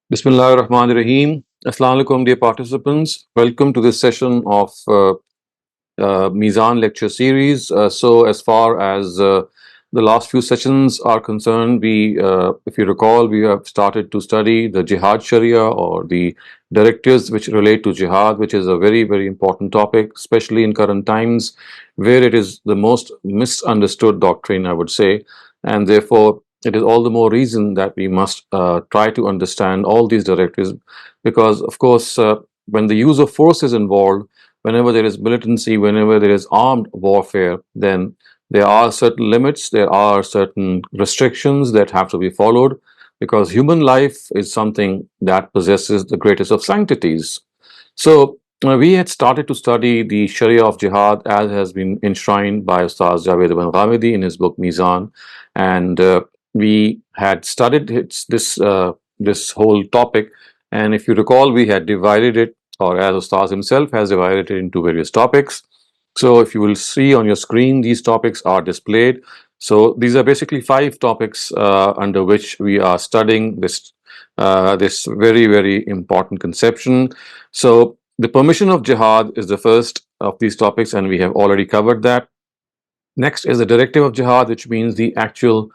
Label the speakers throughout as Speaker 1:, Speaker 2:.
Speaker 1: Bismillah ar-Rahman ar-Rahim. Assalamu alaikum, dear participants. Welcome to this session of Meezan lecture series. As far as the last few sessions are concerned, if you recall, we have started to study the Jihad Sharia, or the directives which relate to Jihad, which is a very, very important topic, especially in current times, where it is the most misunderstood doctrine, I would say, and therefore it is all the more reason that we must try to understand all these directives, because, of course, when the use of force is involved, whenever there is militancy, whenever there is armed warfare, then there are certain limits, there are certain restrictions that have to be followed, because human life is something that possesses the greatest of sanctities. We had started to study the Shari'ah of Jihad as has been enshrined by Ustaz Javed ibn Ghamidi in his book Meezan, and we had studied this whole topic, and if you recall, we had divided it, or as Ustaz himself has divided it, into various topics. So if you will see on your screen, these topics are displayed. So these are basically 5 topics under which we are studying this very, very important conception. So the permission of jihad is the first of these topics, and we have already covered that. Next is the directive of jihad, which means the actual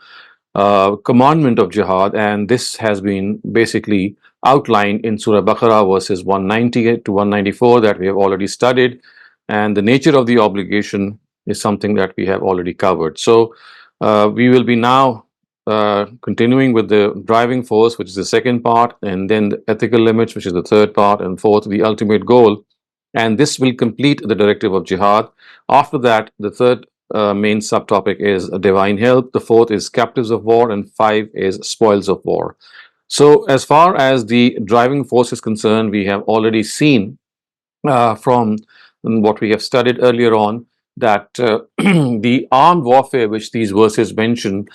Speaker 1: commandment of jihad, and this has been basically outlined in Surah Baqarah verses 190 to 194 that we have already studied, and the nature of the obligation is something that we have already covered. So we will be now continuing with the driving force, which is the second part, and then the ethical limits, which is the third part, and fourth, the ultimate goal. And this will complete the directive of jihad. After that, the third main subtopic is divine help, the fourth is captives of war, and 5 is spoils of war. So as far as the driving force is concerned, we have already seen from what we have studied earlier on that the armed warfare which these verses mention,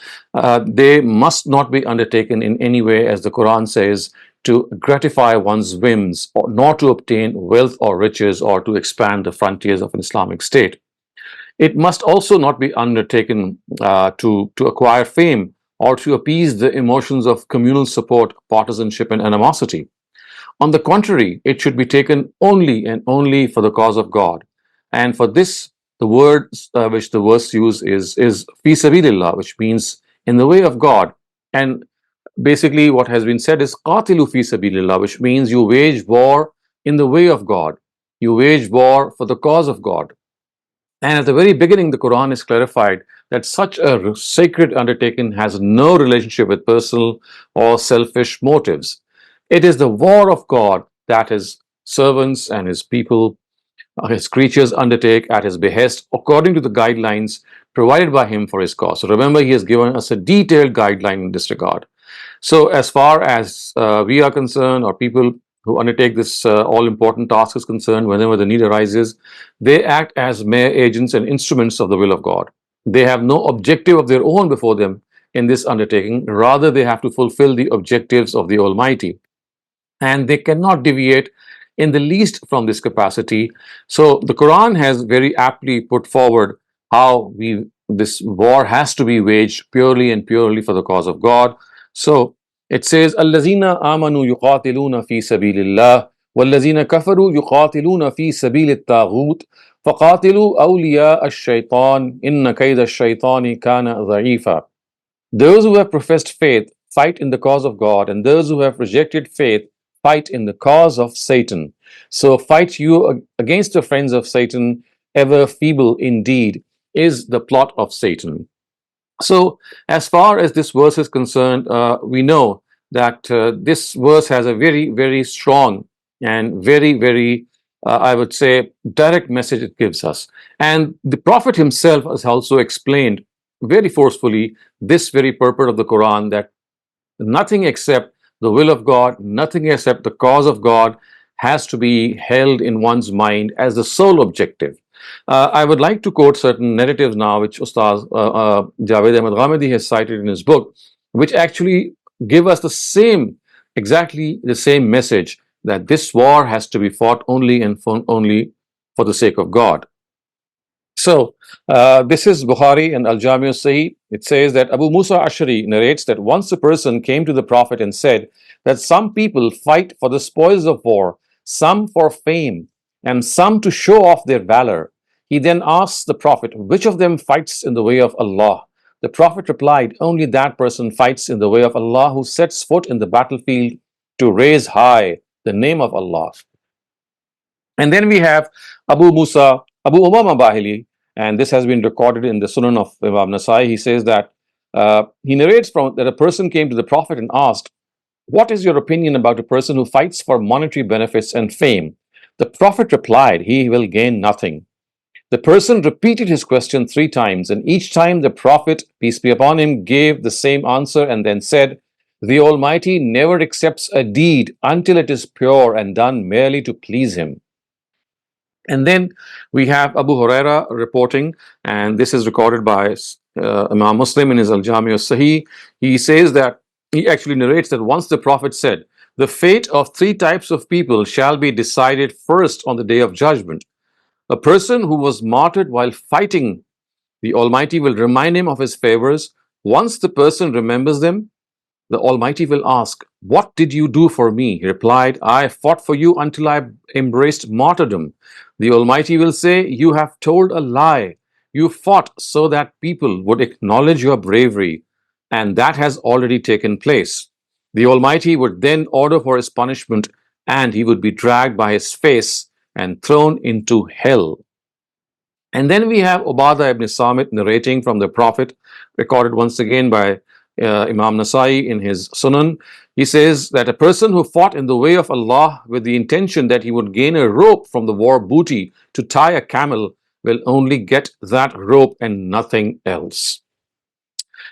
Speaker 1: they must not be undertaken in any way, as the Quran says, to gratify one's whims, or nor to obtain wealth or riches, or to expand the frontiers of an Islamic state. It must also not be undertaken to acquire fame, or to appease the emotions of communal support, partisanship, and animosity. On the contrary, it should be taken only and only for the cause of God. And for this, the word which the verse use is fi sabilillah, which means in the way of God. And basically, what has been said is qatilu fi sabilillah, which means you wage war in the way of God. You wage war for the cause of God. And at the very beginning, the Quran is clarified that such a sacred undertaking has no relationship with personal or selfish motives. It is the war of God that his servants and his people, his creatures, undertake at his behest according to the guidelines provided by him for his cause. So remember, he has given us a detailed guideline in this regard. So as far as we are concerned, or people who undertake this all-important task is concerned, whenever the need arises, they act as mere agents and instruments of the will of God. They have no objective of their own before them in this undertaking. Rather, they have to fulfill the objectives of the Almighty, and they cannot deviate in the least from this capacity. So the Quran has very aptly put forward how this war has to be waged purely and purely for the cause of God. So it says, "Allazina amanu yuqatiluna fi sabilillah, wallazina kafaru yuqatiluna fi sabilit taghut, faqatilu awliya ash-shaytan, inna kayda ash-shaytani kana dha'ifa." Those who have professed faith fight in the cause of God, and those who have rejected faith fight in the cause of Satan. So, fight you against the friends of Satan, ever feeble indeed, is the plot of Satan. So, as far as this verse is concerned, we know that this verse has a very, very strong and very, very, I would say, direct message it gives us. And the Prophet himself has also explained very forcefully this very purport of the Quran, that nothing except the will of God, nothing except the cause of God has to be held in one's mind as the sole objective. I would like to quote certain narratives now, which Ustaz Javed Ahmed Ghamidi has cited in his book, which actually give us exactly the same message, that this war has to be fought only and only for the sake of God. So, this is Bukhari and Al Jami Sahih. It says that Abu Musa Ashari narrates that once a person came to the Prophet and said that some people fight for the spoils of war, some for fame, and some to show off their valor. He then asked the Prophet, which of them fights in the way of Allah? The Prophet replied, only that person fights in the way of Allah who sets foot in the battlefield to raise high the name of Allah. And then we have Abu Umama Bahili, and this has been recorded in the Sunan of Imam Nasai. He says that he narrates from that a person came to the Prophet and asked, what is your opinion about a person who fights for monetary benefits and fame? The Prophet replied, he will gain nothing. The person repeated his question 3 times, and each time the Prophet, peace be upon him, gave the same answer and then said, the Almighty never accepts a deed until it is pure and done merely to please Him. And then we have Abu Huraira reporting, and this is recorded by Imam Muslim in his Al Jami Sahih. He says that he actually narrates that once the Prophet said, the fate of 3 types of people shall be decided first on the day of judgment. A person who was martyred while fighting, the Almighty will remind him of his favors. Once the person remembers them, the Almighty will ask, what did you do for me? He replied, I fought for you until I embraced martyrdom. The Almighty will say, you have told a lie. You fought so that people would acknowledge your bravery, and that has already taken place. The Almighty would then order for his punishment, and he would be dragged by his face and thrown into hell. And then we have Ubadah ibn Samit narrating from the Prophet, recorded once again by Imam Nasai in his Sunan. He says that a person who fought in the way of Allah with the intention that he would gain a rope from the war booty to tie a camel will only get that rope and nothing else.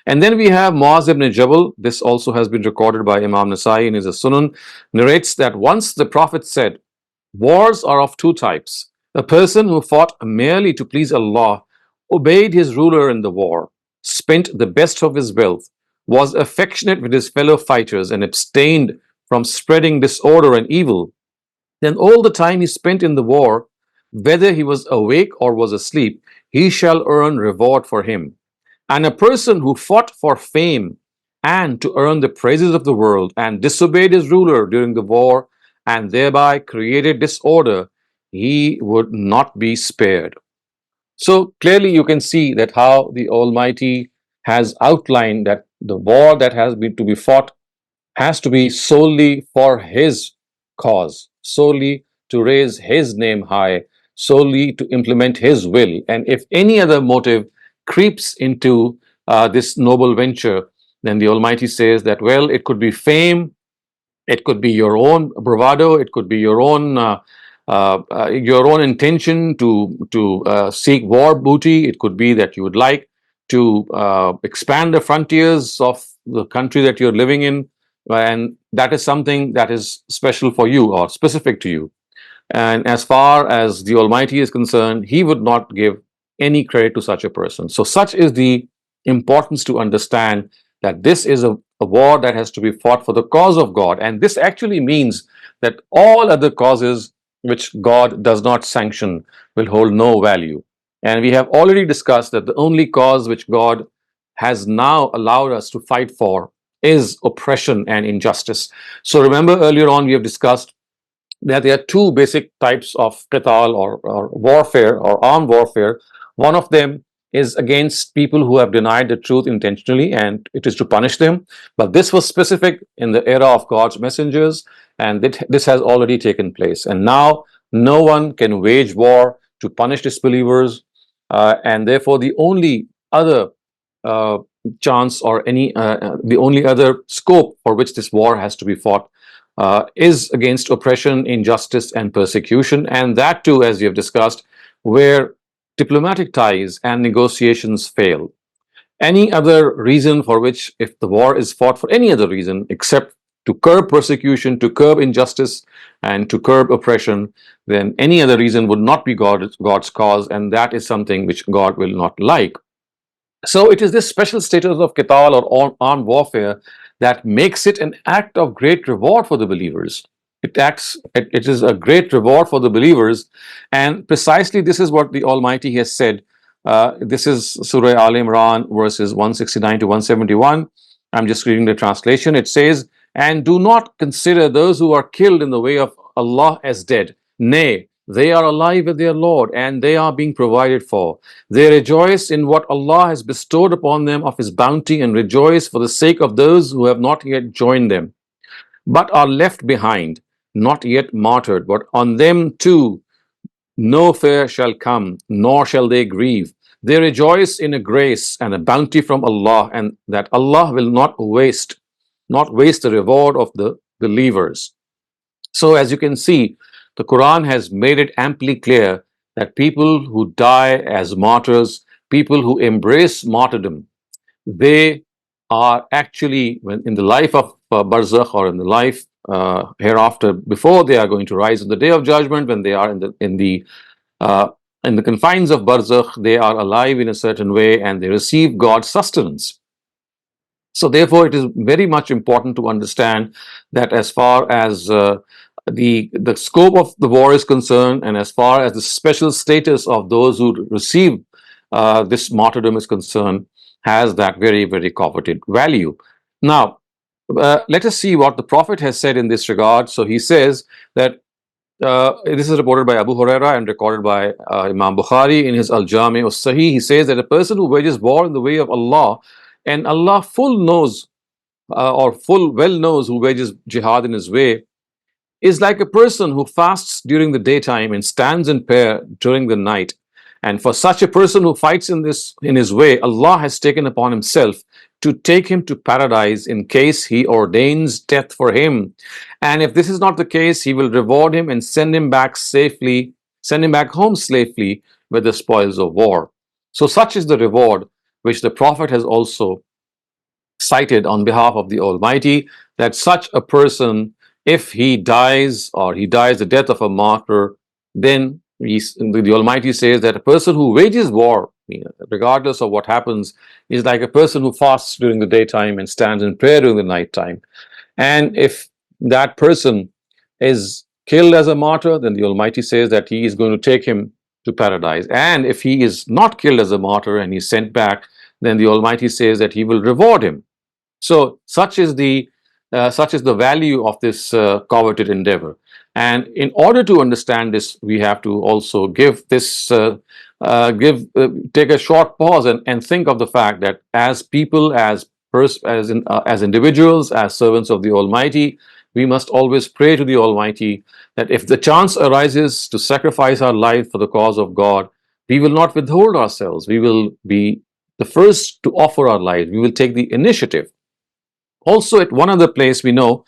Speaker 1: And then we have Muaz ibn Jabal. This also has been recorded by Imam Nasai in his Sunan. Narrates that once the Prophet said, wars are of 2 types. A person who fought merely to please Allah, obeyed his ruler in the war, spent the best of his wealth, was affectionate with his fellow fighters, and abstained from spreading disorder and evil. Then all the time he spent in the war, whether he was awake or was asleep, he shall earn reward for him. And a person who fought for fame and to earn the praises of the world and disobeyed his ruler during the war and thereby created disorder, he would not be spared. So clearly you can see that how the Almighty has outlined that the war that has been to be fought has to be solely for His cause, solely to raise His name high, solely to implement His will. And if any other motive creeps into this noble venture, then the Almighty says that, well, it could be fame, it could be your own bravado, it could be your own intention to seek war booty. It could be that you would like to expand the frontiers of the country that you're living in, and that is something that is special for you or specific to you. And as far as the Almighty is concerned, He would not give any credit to such a person. So, such is the importance to understand that this is a war that has to be fought for the cause of God. And this actually means that all other causes which God does not sanction will hold no value. And we have already discussed that the only cause which God has now allowed us to fight for is oppression and injustice. So remember, earlier on we have discussed that there are 2 basic types of qital or warfare or armed warfare. One of them is against people who have denied the truth intentionally, and it is to punish them. But this was specific in the era of God's messengers, and this has already taken place. And now no one can wage war to punish disbelievers, and therefore the only other chance or the only other scope for which this war has to be fought is against oppression, injustice, and persecution, and that too, as we have discussed, where diplomatic ties and negotiations fail. Any other reason for which, if the war is fought for any other reason except to curb persecution, to curb injustice, and to curb oppression, then any other reason would not be God's cause, and that is something which God will not like. So it is this special status of qital or armed warfare that makes it an act of great reward for the believers. It is a great reward for the believers, and precisely this is what the Almighty has said This is Surah Al Imran, verses 169 to 171. I'm just reading the translation. It says, "And do not consider those who are killed in the way of Allah as dead. Nay, they are alive with their Lord, and they are being provided for. They rejoice in what Allah has bestowed upon them of His bounty, and rejoice for the sake of those who have not yet joined them, but are left behind, not yet martyred. But on them too no fear shall come, nor shall they grieve. They rejoice in a grace and a bounty from Allah, and that Allah will not waste the reward of the believers." So, as you can see, the Quran has made it amply clear that people who die as martyrs, people who embrace martyrdom, they are actually, when in the life of barzakh, or in the life hereafter, before they are going to rise in the day of judgment, when they are uh, in the confines of barzakh, they are alive in a certain way and they receive God's sustenance. So, therefore, it is very much important to understand that as far as the scope of the war is concerned, and as far as the special status of those who receive this martyrdom is concerned, has that very, very coveted value. Now, let us see what the Prophet has said in this regard. So, he says that this is reported by Abu Huraira and recorded by Imam Bukhari in his Al Jami or Sahih. He says that a person who wages war in the way of Allah, and Allah full knows or full well knows who wages jihad in his way, is like a person who fasts during the daytime and stands in prayer during the night. And for such a person who fights in his way, Allah has taken upon Himself to take him to paradise in case He ordains death for him. And if this is not the case, He will reward him and send him back home safely with the spoils of war. So such is the reward which the Prophet has also cited on behalf of the Almighty, that such a person, if he dies, or he dies the death of a martyr, then the Almighty says that a person who wages war, regardless of what happens, is like a person who fasts during the daytime and stands in prayer during the night time. And if that person is killed as a martyr, then the Almighty says that He is going to take him to paradise. And if he is not killed as a martyr and he's sent back, then the Almighty says that He will reward him. So such is the value of this coveted endeavor. And in order to understand this, we have to also take a short pause and think of the fact that as people, as individuals, as servants of the Almighty, we must always pray to the Almighty that if the chance arises to sacrifice our life for the cause of God, we will not withhold ourselves. We will be the first to offer our life. We will take the initiative. Also, at one other place, we know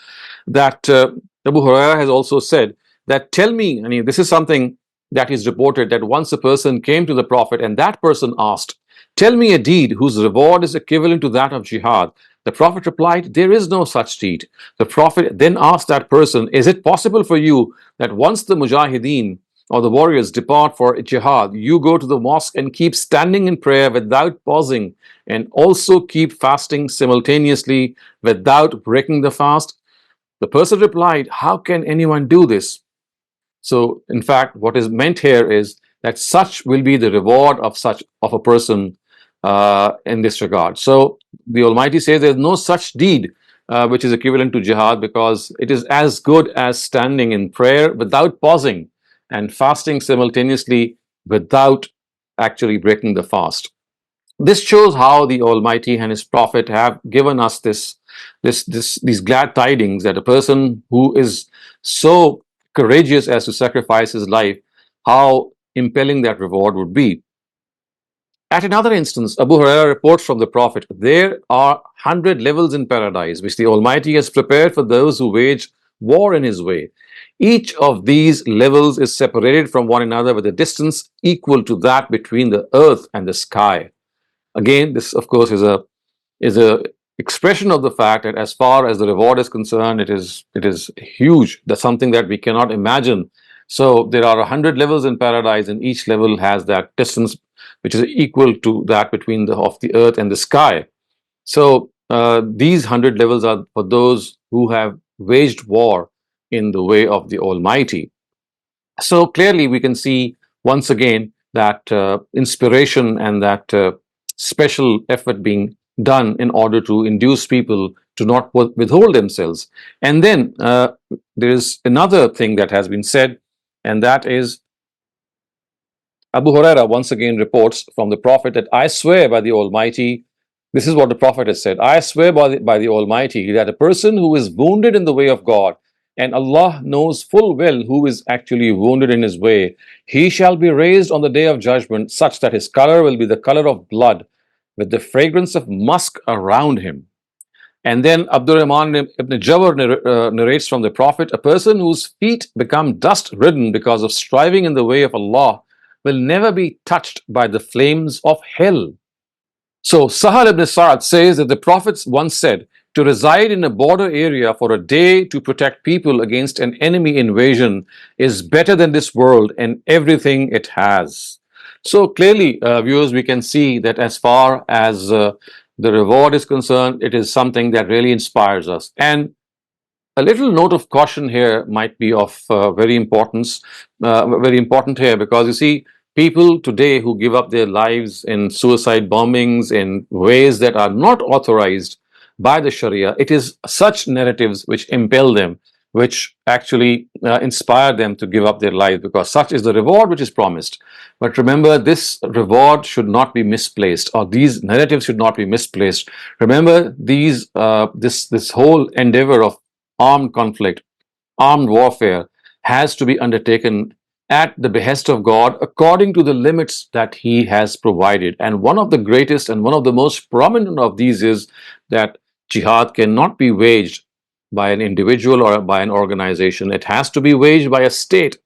Speaker 1: that Abu Huraira has also said that, tell me, I mean, this is something that is reported, that once a person came to the Prophet and that person asked, "Tell me a deed whose reward is equivalent to that of jihad." The Prophet replied, "There is no such deed." The Prophet then asked that person, "Is it possible for you that once the mujahideen or the warriors depart for jihad, you go to the mosque and keep standing in prayer without pausing, and also keep fasting simultaneously without breaking the fast?" The person replied, "How can anyone do this?" So, in fact, what is meant here is that such will be the reward of a person in this regard. So, the Almighty says there is no such deed which is equivalent to jihad, because it is as good as standing in prayer without pausing and fasting simultaneously without actually breaking the fast. This shows how the Almighty and His Prophet have given us these glad tidings, that a person who is so courageous as to sacrifice his life, how impelling that reward would be. At another instance, Abu Hurairah reports from the Prophet, there are 100 levels in paradise which the Almighty has prepared for those who wage war in His way. Each of these levels is separated from one another with a distance equal to that between the earth and the sky. Again, this, of course, is a expression of the fact that as far as the reward is concerned, it is huge. That's something that we cannot imagine. So there are 100 levels in paradise, and each level has that distance which is equal to that between the earth and the sky. So these 100 levels are for those who have waged war in the way of the Almighty. So clearly we can see once again that inspiration and that special effort being done in order to induce people to not withhold themselves. And then there is another thing that has been said, and that is Abu Huraira once again reports from the Prophet that I swear by the Almighty, this is what the Prophet has said, I swear by the Almighty that a person who is wounded in the way of God, and Allah knows full well who is actually wounded in his way, he shall be raised on the day of judgment such that his color will be the color of blood, with the fragrance of musk around him. And then Abdurrahman ibn Jawar narrates from the Prophet, a person whose feet become dust ridden because of striving in the way of Allah will never be touched by the flames of hell. So Sahal ibn Sa'ad says that the Prophet once said, to reside in a border area for a day to protect people against an enemy invasion is better than this world and everything it has. So clearly, viewers, we can see that as far as the reward is concerned, it is something that really inspires us. And a little note of caution here might be of very important here, because you see, people today who give up their lives in suicide bombings in ways that are not authorized by the Sharia, it is such narratives which impel them, which actually inspire them to give up their lives, because such is the reward which is promised. But remember, this reward should not be misplaced, or these narratives should not be misplaced. Remember, this whole endeavor of armed conflict, armed warfare has to be undertaken at the behest of God according to the limits that He has provided. And one of the greatest and one of the most prominent of these is that jihad cannot be waged by an individual or by an organization. It has to be waged by a state.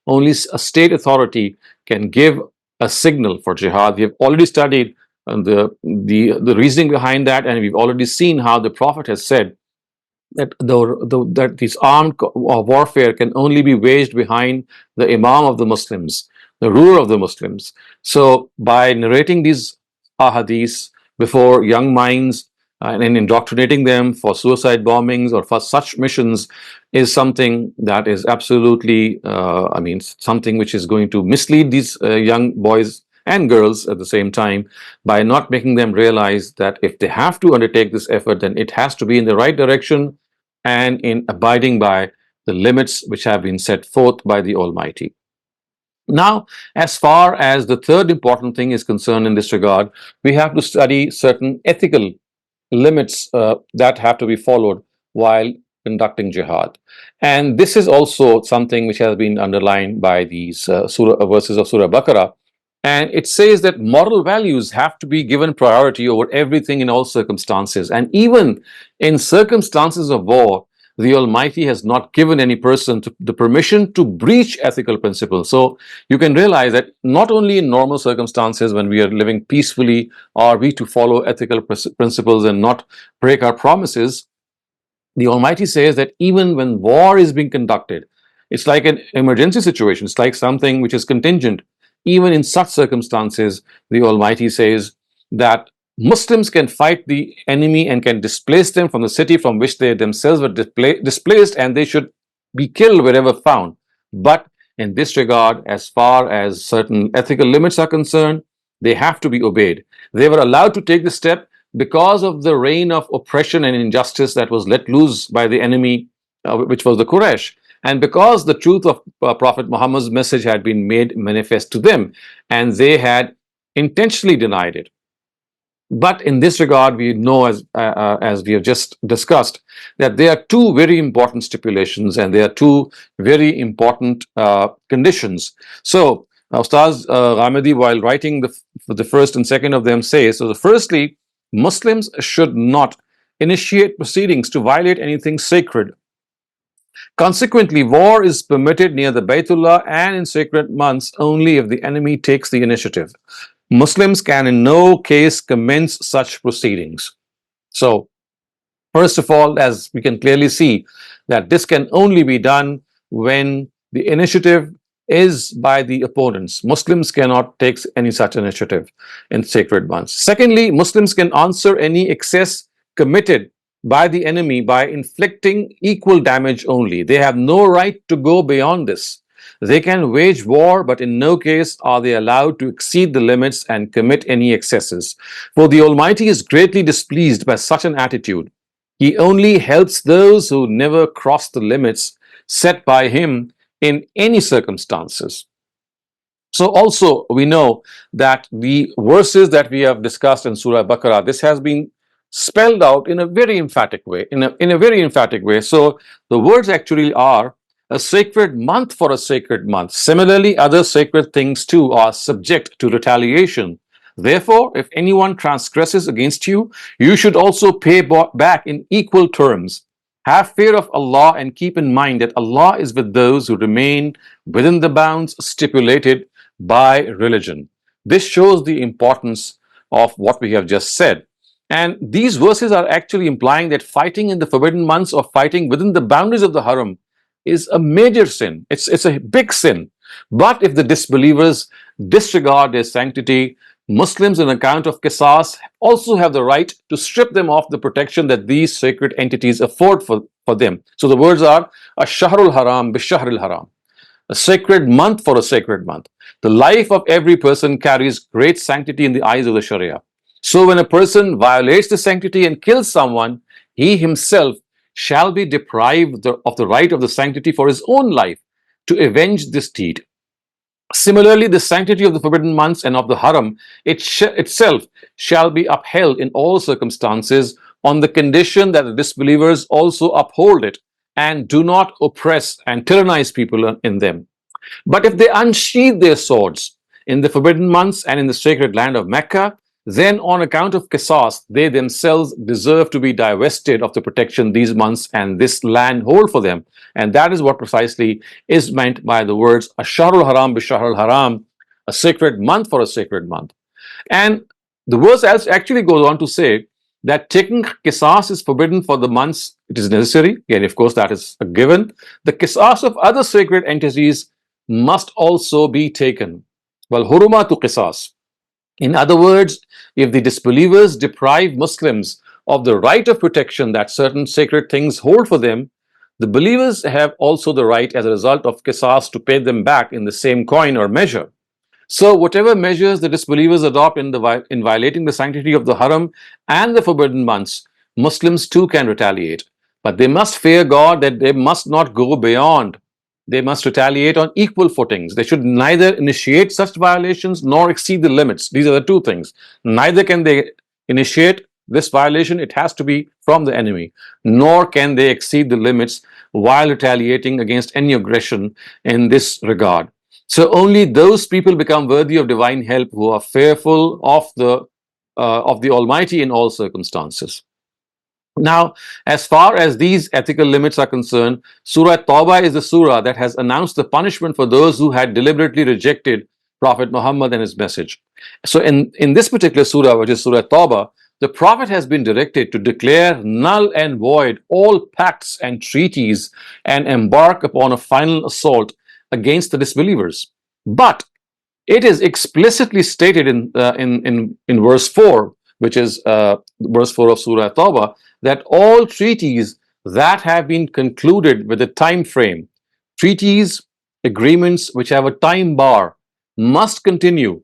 Speaker 1: Only a state authority can give a signal for jihad. We have already studied the reasoning behind that, and we've already seen how the Prophet has said that that this armed warfare can only be waged behind the Imam of the Muslims, the ruler of the Muslims. So by narrating these ahadiths before young minds and indoctrinating them for suicide bombings or for such missions is something that is absolutely, something which is going to mislead these young boys and girls at the same time, by not making them realize that if they have to undertake this effort, then it has to be in the right direction and in abiding by the limits which have been set forth by the Almighty. Now, as far as the third important thing is concerned in this regard, we have to study certain ethical limits that have to be followed while conducting jihad. And this is also something which has been underlined by these verses of Surah Baqarah. And it says that moral values have to be given priority over everything in all circumstances. And even in circumstances of war, the Almighty has not given any person the permission to breach ethical principles. So you can realize that not only in normal circumstances when we are living peacefully are we to follow ethical principles and not break our promises. The Almighty says that even when war is being conducted, it's like an emergency situation. It's like something which is contingent. Even in such circumstances, the Almighty says that Muslims can fight the enemy and can displace them from the city from which they themselves were displaced, and they should be killed wherever found. But in this regard, as far as certain ethical limits are concerned, they have to be obeyed. They were allowed to take this step because of the reign of oppression and injustice that was let loose by the enemy, which was the Quraysh. And because the truth of Prophet Muhammad's message had been made manifest to them, and they had intentionally denied it. But in this regard, we know, as we have just discussed, that there are two very important stipulations and there are two very important conditions. So, Ustaz Ghamidi, while writing the first and second of them, says, so firstly, Muslims should not initiate proceedings to violate anything sacred. Consequently, war is permitted near the Baytullah and in sacred months only if the enemy takes the initiative. Muslims can in no case commence such proceedings. So, first of all, as we can clearly see, that this can only be done when the initiative is by the opponents. Muslims cannot take any such initiative in sacred months. Secondly, Muslims can answer any excess committed by the enemy by inflicting equal damage only. They have no right to go beyond this. They can wage war, but in no case are they allowed to exceed the limits and commit any excesses. For the Almighty is greatly displeased by such an attitude. He only helps those who never cross the limits set by Him in any circumstances. So also we know that the verses that we have discussed in Surah Baqarah, this has been spelled out in a very emphatic way, in a very emphatic way. So the words actually are a sacred month for a sacred month. Similarly, other sacred things too are subject to retaliation. Therefore, if anyone transgresses against you, you should also pay back in equal terms. Have fear of Allah and keep in mind that Allah is with those who remain within the bounds stipulated by religion. This shows the importance of what we have just said. And these verses are actually implying that fighting in the forbidden months or fighting within the boundaries of the haram is a major sin. It's a big sin. But if the disbelievers disregard their sanctity, Muslims, on account of qisas, also have the right to strip them of the protection that these sacred entities afford for them. So the words are ash-shahrul haram bi-shahril haram, a sacred month for a sacred month. The life of every person carries great sanctity in the eyes of the Sharia. So when a person violates the sanctity and kills someone, he himself shall be deprived of the right of the sanctity for his own life to avenge this deed. Similarly, the sanctity of the forbidden months and of the haram itself shall be upheld in all circumstances on the condition that the disbelievers also uphold it and do not oppress and tyrannize people in them. But if they unsheathe their swords in the forbidden months and in the sacred land of Mecca, then on account of qisas, they themselves deserve to be divested of the protection these months and this land hold for them. And that is what precisely is meant by the words Ash-shahrul haram bi-shahril haram, a sacred month for a sacred month. And the verse actually goes on to say that taking qisas is forbidden for the months it is necessary. Again, of course, that is a given. The qisas of other sacred entities must also be taken. Well, hurumatu qisas. In other words, if the disbelievers deprive Muslims of the right of protection that certain sacred things hold for them, the believers have also the right as a result of qisas to pay them back in the same coin or measure. So whatever measures the disbelievers adopt in violating the sanctity of the haram and the forbidden months, Muslims too can retaliate. But they must fear God that they must not go beyond. They must retaliate on equal footings. They should neither initiate such violations nor exceed the limits. These are the two things. Neither can they initiate this violation, it has to be from the enemy, nor can they exceed the limits while retaliating against any aggression in this regard. So only those people become worthy of divine help who are fearful of the Almighty in all circumstances. Now, as far as these ethical limits are concerned, Surah Tawbah is the surah that has announced the punishment for those who had deliberately rejected Prophet Muhammad and his message. So in this particular surah, which is Surah Tawbah, the Prophet has been directed to declare null and void all pacts and treaties and embark upon a final assault against the disbelievers. But it is explicitly stated in verse 4, which is verse 4 of Surah Tawbah, that all treaties that have been concluded with a time frame, treaties, agreements which have a time bar, must continue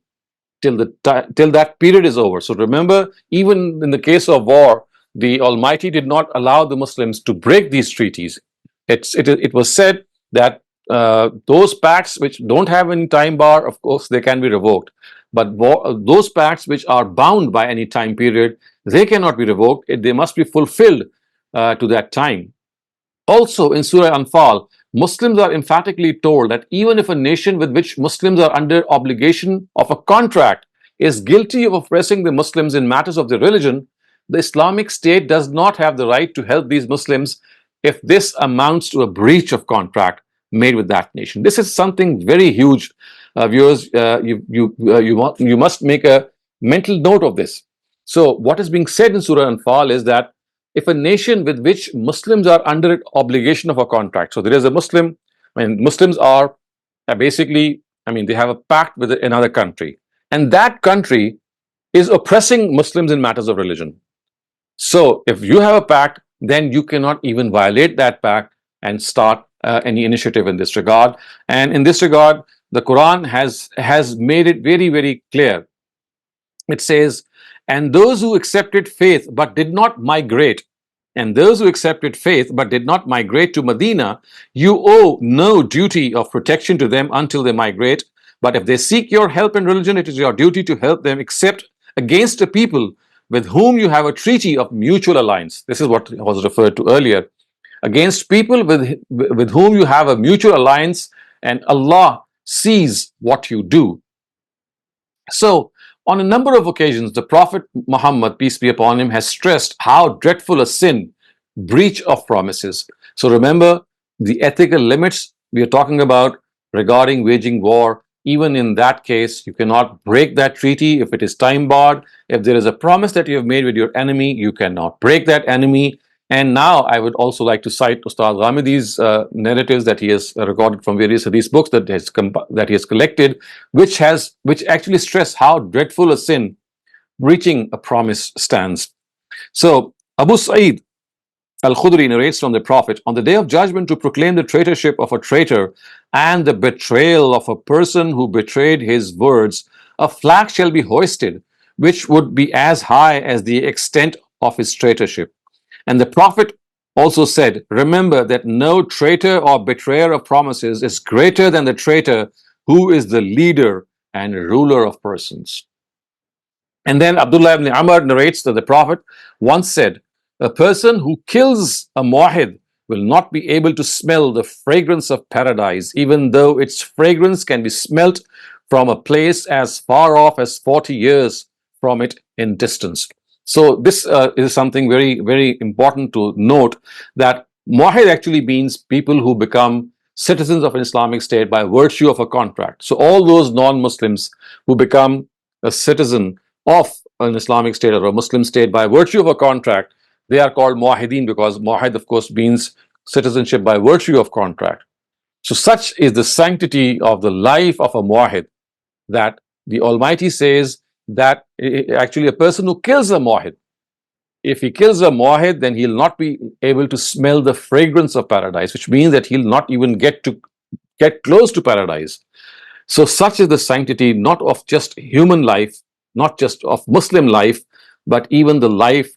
Speaker 1: till that period is over. So remember, even in the case of war, the Almighty did not allow the Muslims to break these treaties. It was said that those pacts which don't have any time bar, of course, they can be revoked. But those pacts which are bound by any time period, they cannot be revoked. They must be fulfilled to that time. Also, in Surah Anfal, Muslims are emphatically told that even if a nation with which Muslims are under obligation of a contract is guilty of oppressing the Muslims in matters of their religion, the Islamic State does not have the right to help these Muslims if this amounts to a breach of contract made with that nation. This is something very huge. Viewers, you must make a mental note of this. So what is being said in Surah Anfal is that if a nation with which Muslims are under obligation of a contract, so there is a Muslim, Muslims are basically, they have a pact with another country, and that country is oppressing Muslims in matters of religion. So if you have a pact, then you cannot even violate that pact and start any initiative in this regard. And in this regard, the Quran has made it very, very clear. It says, and those who accepted faith but did not migrate, and those who accepted faith but did not migrate to Medina, you owe no duty of protection to them until they migrate. But if they seek your help in religion, it is your duty to help them, except against a people with whom you have a treaty of mutual alliance. This is what was referred to earlier. Against people with whom you have a mutual alliance, and Allah sees what you do. So, on a number of occasions, the Prophet Muhammad, peace be upon him, has stressed how dreadful a sin breach of promises. So, remember the ethical limits we are talking about regarding waging war. Even in that case, you cannot break that treaty if it is time barred. If there is a promise that you have made with your enemy, you cannot break that enemy. And now I would also like to cite Ustad Ghamidi's narratives that he has recorded from various hadith books that he has collected, which actually stress how dreadful a sin breaching a promise stands. So Abu Sa'id Al-Khudri narrates from the Prophet, on the day of judgment, to proclaim the traitorship of a traitor and the betrayal of a person who betrayed his words, a flag shall be hoisted, which would be as high as the extent of his traitorship. And the Prophet also said, remember that no traitor or betrayer of promises is greater than the traitor who is the leader and ruler of persons. And then Abdullah ibn Amr narrates that the Prophet once said, a person who kills a muwahhid will not be able to smell the fragrance of paradise, even though its fragrance can be smelt from a place as far off as 40 years from it in distance. So this is something very, very important to note, that muwahhid actually means people who become citizens of an Islamic state by virtue of a contract. So all those non-Muslims who become a citizen of an Islamic state or a Muslim state by virtue of a contract, they are called muwahhideen, because muwahhid, of course, means citizenship by virtue of contract. So such is the sanctity of the life of a muwahhid, that the Almighty says that actually a person who kills a muwahhid, if he kills a muwahhid, then he'll not be able to smell the fragrance of paradise, which means that he'll not even get close to paradise. So such is the sanctity not of just human life, not just of Muslim life, but even the life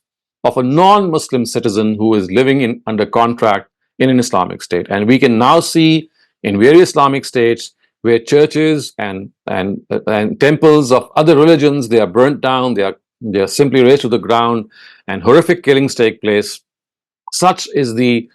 Speaker 1: of a non-Muslim citizen who is living under contract in an Islamic state. And we can now see in various Islamic states where churches and temples of other religions, they are burnt down, they are simply razed to the ground, and horrific killings take place. Such is the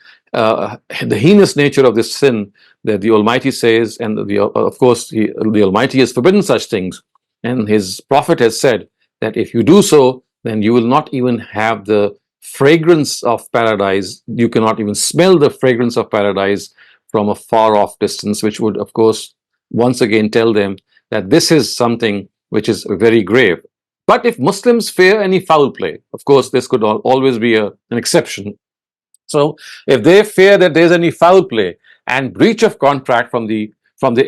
Speaker 1: heinous nature of this sin that the Almighty says, and of course the Almighty has forbidden such things, and His Prophet has said that if you do so, then you will not even have the fragrance of paradise. You cannot even smell the fragrance of paradise from a far off distance, which would, of course, once again tell them that this is something which is very grave. But if Muslims fear any foul play, of course, this could always be an exception. So if they fear that there's any foul play and breach of contract from the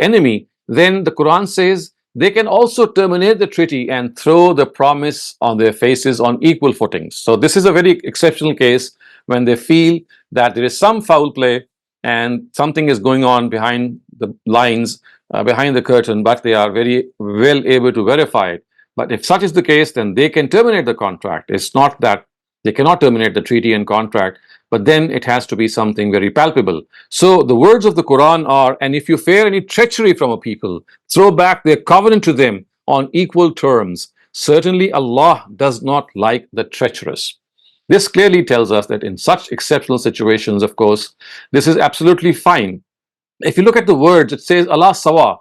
Speaker 1: enemy, then the Quran says they can also terminate the treaty and throw the promise on their faces on equal footings. So this is a very exceptional case when they feel that there is some foul play and something is going on behind the lines, behind the curtain, but they are very well able to verify it. But if such is the case, then they can terminate the contract. It's not that they cannot terminate the treaty and contract, but then it has to be something very palpable. So the words of the Quran are, and if you fear any treachery from a people, throw back their covenant to them on equal terms. Certainly Allah does not like the treacherous. This clearly tells us that in such exceptional situations, of course, this is absolutely fine. If you look at the words, it says Allah sawa.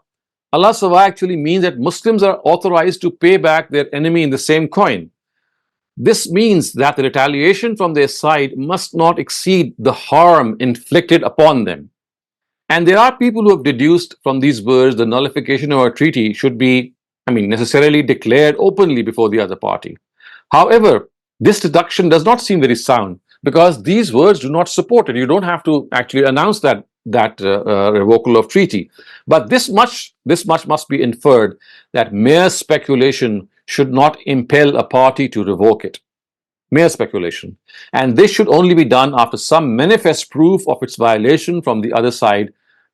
Speaker 1: Allah sawa actually means that Muslims are authorized to pay back their enemy in the same coin. This means that the retaliation from their side must not exceed the harm inflicted upon them. And there are people who have deduced from these words the nullification of a treaty should be, necessarily declared openly before the other party. However, this deduction does not seem very sound, because these words do not support it. You don't have to actually announce that revocal of treaty. But this much must be inferred, that mere speculation should not impel a party to revoke it. mere speculation. And this should only be done after some manifest proof of its violation from the other side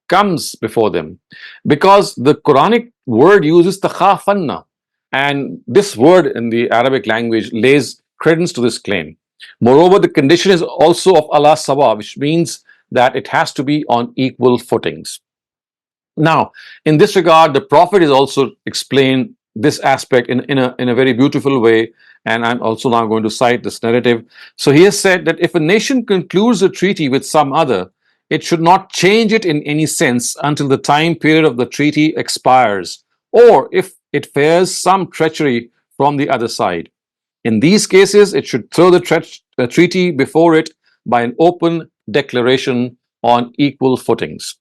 Speaker 1: comes before them. Because the Quranic word uses takhafanna, and this word in the Arabic language lays credence to this claim. Moreover, the condition is also of Allah sawa, which means that it has to be on equal footings. Now, in this regard, the Prophet is also explained this aspect in a very beautiful way, and I'm also now going to cite this narrative. So he has said that if a nation concludes a treaty with some other, it should not change it in any sense until the time period of the treaty expires, or if it fears some treachery from the other side. In these cases, it should throw the treaty before it by an open declaration on equal footings.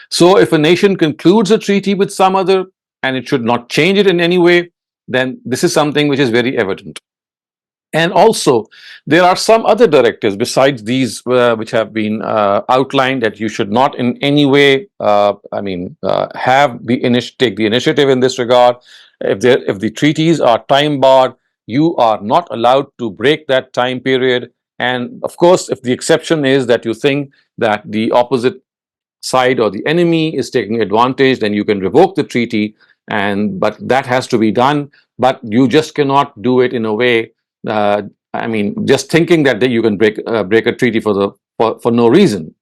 Speaker 1: So, if a nation concludes a treaty with some other and it should not change it in any way, then this is something which is very evident. And also, there are some other directives besides these which have been outlined that you should not in any way, take the initiative in this regard. If the treaties are time barred, you are not allowed to break that time period. And of course, if the exception is that you think that the opposite side or the enemy is taking advantage, then you can revoke the treaty. But that has to be done. But you just cannot do it in a way. Just thinking that you can break a treaty for no reason.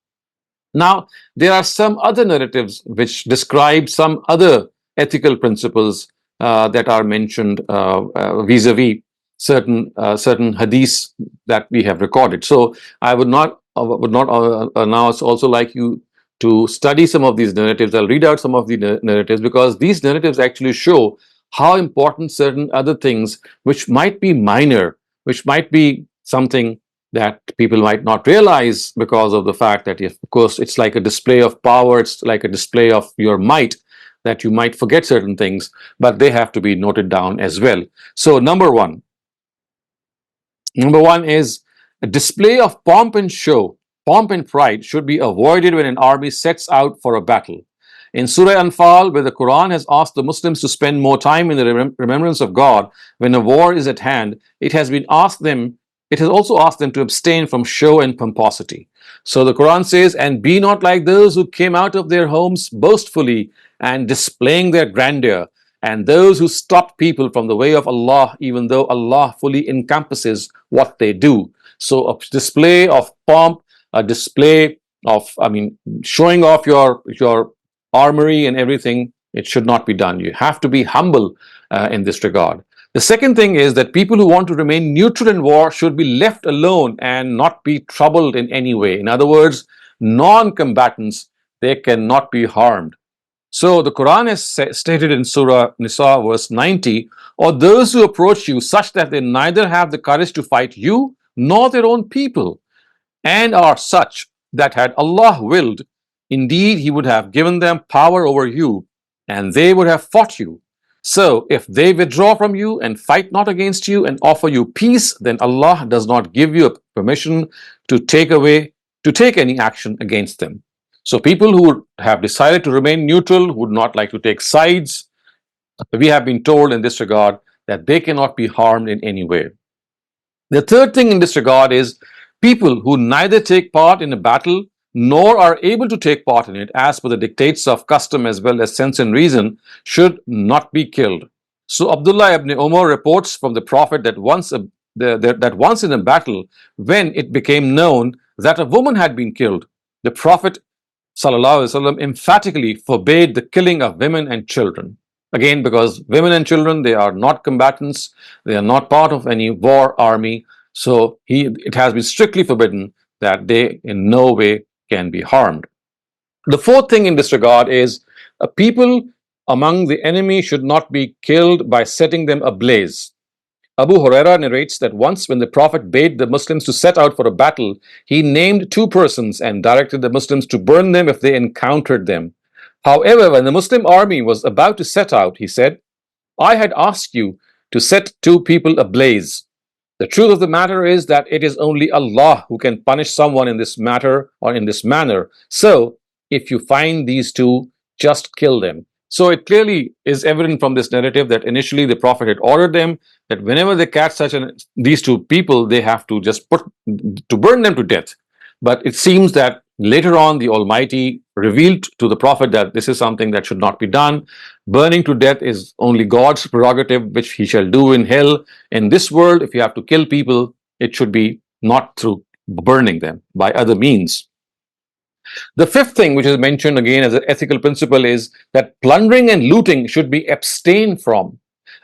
Speaker 1: Now, there are some other narratives which describe some other ethical principles that are mentioned vis-a-vis certain hadiths that we have recorded. So I would not now also like you to study some of these narratives. I'll read out some of the narratives because these narratives actually show how important certain other things, which might be minor, which might be something that people might not realize because of the fact that, of course, it's like a display of power, it's like a display of your might, that you might forget certain things, but they have to be noted down as well. So number one is a display of pomp and show. Pomp and pride should be avoided when an army sets out for a battle. In Surah Anfal, where the Quran has asked the Muslims to spend more time in the remembrance of God when a war is at hand, it has also asked them to abstain from show and pomposity. So the Quran says, and be not like those who came out of their homes boastfully and displaying their grandeur, and those who stopped people from the way of Allah, even though Allah fully encompasses what they do. So a display of pomp, a display of, showing off your armory and everything, it should not be done. You have to be humble in this regard. The second thing is that people who want to remain neutral in war should be left alone and not be troubled in any way. In other words, non-combatants, they cannot be harmed. So the Quran has stated in Surah Nisa verse 90, or those who approach you such that they neither have the courage to fight you nor their own people, and are such that had Allah willed, indeed He would have given them power over you, and they would have fought you. So if they withdraw from you and fight not against you and offer you peace, then Allah does not give you permission to take any action against them. So people who have decided to remain neutral, who would not like to take sides, we have been told in this regard that they cannot be harmed in any way. The third thing in this regard is people who neither take part in a battle nor are able to take part in it as per the dictates of custom as well as sense and reason should not be killed. So Abdullah ibn Umar reports from the Prophet that once in a battle, when it became known that a woman had been killed, the Prophet ﷺ emphatically forbade the killing of women and children. Again, because women and children, they are not combatants, they are not part of any war army. So it has been strictly forbidden that they in no way can be harmed. The fourth thing in this regard is people among the enemy should not be killed by setting them ablaze. Abu Huraira narrates that once when the Prophet bade the Muslims to set out for a battle, he named two persons and directed the Muslims to burn them if they encountered them. However, when the Muslim army was about to set out, he said, I had asked you to set two people ablaze. The truth of the matter is that it is only Allah who can punish someone in this matter or in this manner. So, if you find these two, just kill them. So it clearly is evident from this narrative that initially the Prophet had ordered them that whenever they catch these two people, they have to just burn them to death. But it seems that later on the Almighty revealed to the Prophet that this is something that should not be done. Burning to death is only God's prerogative, which He shall do in hell. In this world, if you have to kill people, it should be not through burning them, by other means. The fifth thing, which is mentioned again as an ethical principle, is that plundering and looting should be abstained from.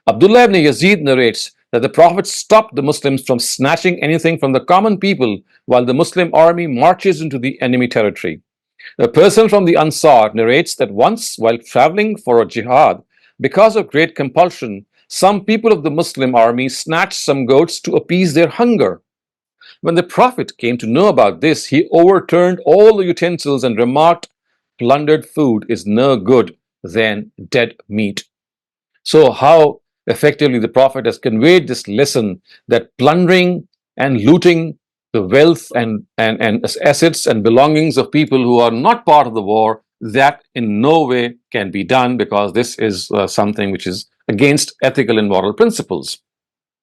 Speaker 1: Abdullah ibn Yazid narrates that the Prophet stopped the Muslims from snatching anything from the common people while the Muslim army marches into the enemy territory. A person from the Ansar narrates that once, while traveling for a jihad, because of great compulsion, some people of the Muslim army snatched some goats to appease their hunger. When the Prophet came to know about this, he overturned all the utensils and remarked, "Plundered food is no good than dead meat." So, how effectively the Prophet has conveyed this lesson that plundering and looting the wealth and assets and belongings of people who are not part of the war, that in no way can be done, because this is something which is against ethical and moral principles.